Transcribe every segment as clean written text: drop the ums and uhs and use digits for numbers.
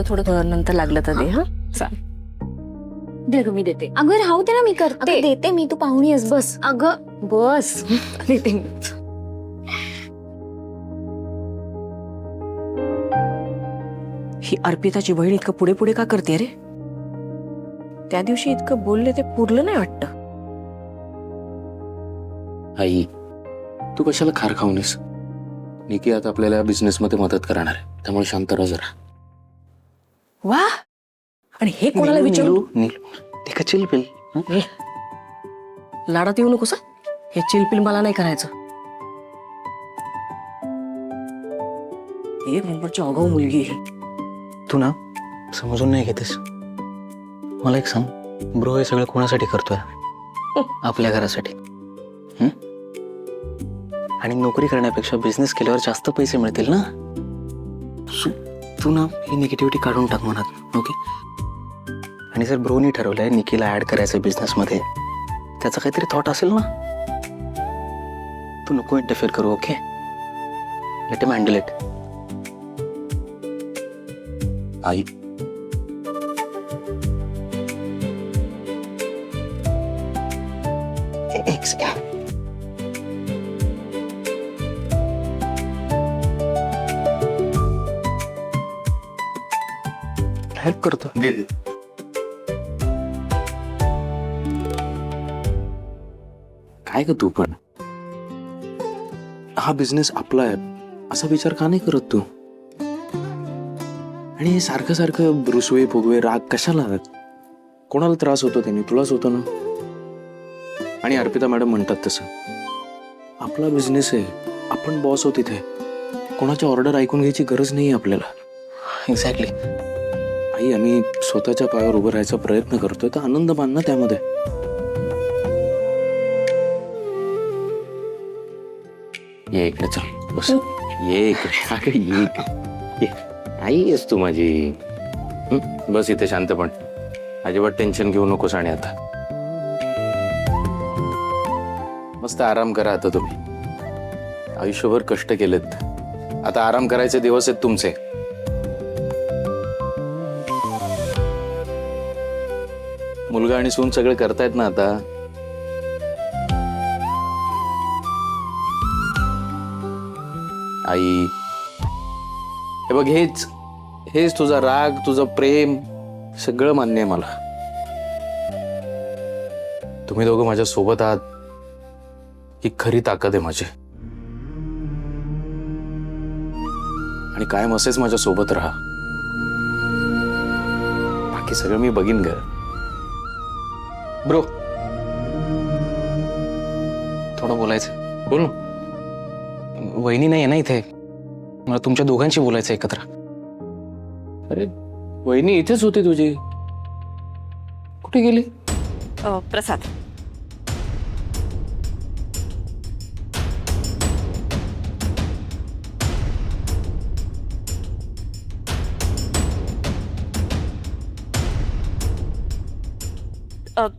थोडं थोडं नंतर लागलं तर दे. हा चाल. दे ग, मी देते. अगं राहू दे ना, मी करते. देते मी, तू पाहुणी आहेस. बस अगं बस. देते मी. ही अर्पिताची बहीण इतकं पुढे पुढे का करते रे? त्या दिवशी इतकं बोलले ते पुरलं नाही वाटतं. आई तू कशाला खार खाऊनस? निकी आता आपल्याला बिझनेस मध्ये मदत करणार आहे, त्यामुळे शांत राहा जरा. वा, आणि हे कोणाला विचारू? ते का चिलपिल? लाडात येऊ नकोस. हे चिलपिल मला नाही करायचं. एक नंबरची अगाऊ मुलगी आहे. तू ना समजून नाही घेतेस. मला एक सांग, ब्रो हे सगळं कोणासाठी करतोय? आपल्या घरासाठी. आणि नोकरी करण्यापेक्षा बिझनेस केल्यावर जास्त पैसे मिळतील ना. तू ना ही निगेटिव्हिटी काढून टाक मनात. ओके. आणि जर ब्रोनी ठरवलंय निकीला ऍड करायचं बिझनेसमध्ये, त्याचा काहीतरी थॉट असेल ना. तू नको इंटरफेअर करू. Okay, let him handle it. I help करतो. काय ग तू पण? हा बिझनेस आपला आहे असा विचार का नाही करत तू? आणि हे सारखं सारखं रुसवे फुगवे राग कशाला? कोणाला त्रास होतो त्याने? तुलाच होतो ना. आणि अर्पिता मॅडम म्हणतात तसं, आपला बिझनेस आहे, आपण बॉस आहोत तिथे. कोणाच्या ऑर्डर ऐकून घ्यायची गरज नाही आपल्याला. एक्झॅक्टली. आई आम्ही स्वतःच्या पायावर उभं राहायचा प्रयत्न करतोय, तर आनंद मान ना त्यामध्ये. ये इकडे, चल बस. ये इकडे. अगं ये इकडे. ये. आई आहेस तू माझी. बस इथे शांतपण. अजिबात टेन्शन घेऊ नकोस. आणि आता मस्त आराम करा. आता तुम्ही आयुष्यभर कष्ट केलेत, आता आराम करायचे दिवस आहेत तुमचे. मुलगा आणि सून सगळे करतायत ना आता. आई हे बघ, हेच हेच तुझा राग, तुझं प्रेम सगळं मान्य आहे मला. तुम्ही दोघं माझ्या सोबत आहात ही खरी ताकद आहे माझी. आणि कायम असेच माझ्या सोबत राहा. बाकी सगळं मी बघीन ग. ब्रो, थोडं बोलायचं. बोल ना. वहिनी नाही आहे ना इथे, मला तुमच्या दोघांशी बोलायचं एकत्र. अरे वहिनी इथेच होती तुझी, कुठे गेली? प्रसाद,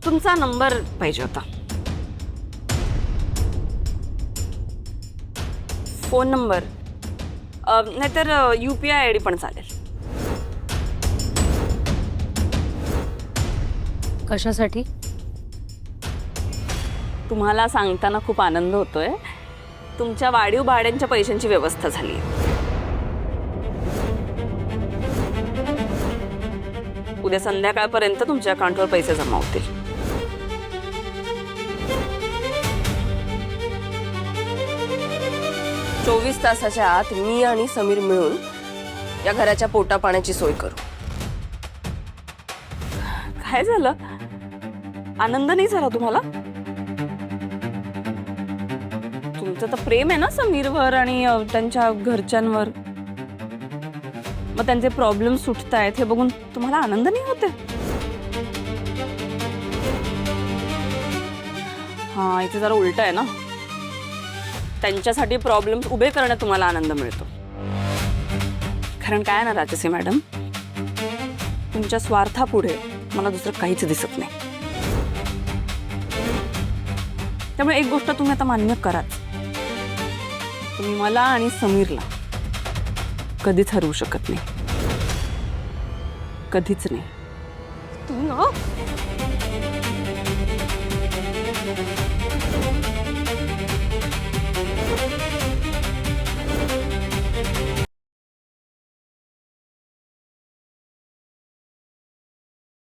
तुमचा नंबर पाहिजे होता. फोन नंबर नाहीतर UPI ID पण चालेल. कशासाठी? तुम्हाला सांगताना खूप आनंद होतोय. तुमच्या वाढीव भाड्यांच्या पैशांची व्यवस्था झाली. उद्या संध्याकाळपर्यंत तुमच्या अकाउंटवर पैसे जमा होतील. चोवीस तासाच्या आत मी आणि समीर मिळून या घराच्या पोटा पाण्याची सोय करू. काय झालं? आनंद नाही झाला तुम्हाला? तुमचं तर प्रेम आहे ना समीरवर आणि त्यांच्या घरच्यांवर. मग त्यांचे प्रॉब्लेम सुटतायत हे बघून तुम्हाला आनंद नाही होते? हा, इथे जरा उलट आहे ना. त्यांच्यासाठी प्रॉब्लेम्स उभे करण्यात तुम्हाला आनंद मिळतो. कारण काय ना राजश्री मॅडम, तुमच्या स्वार्थापुढे मला दुसरं काहीच दिसत नाही. त्यामुळे एक गोष्ट तुम्ही आता मान्य कराच, तुम्ही मला आणि समीरला कधीच हरवू शकत नाही. कधीच नाही. तू ना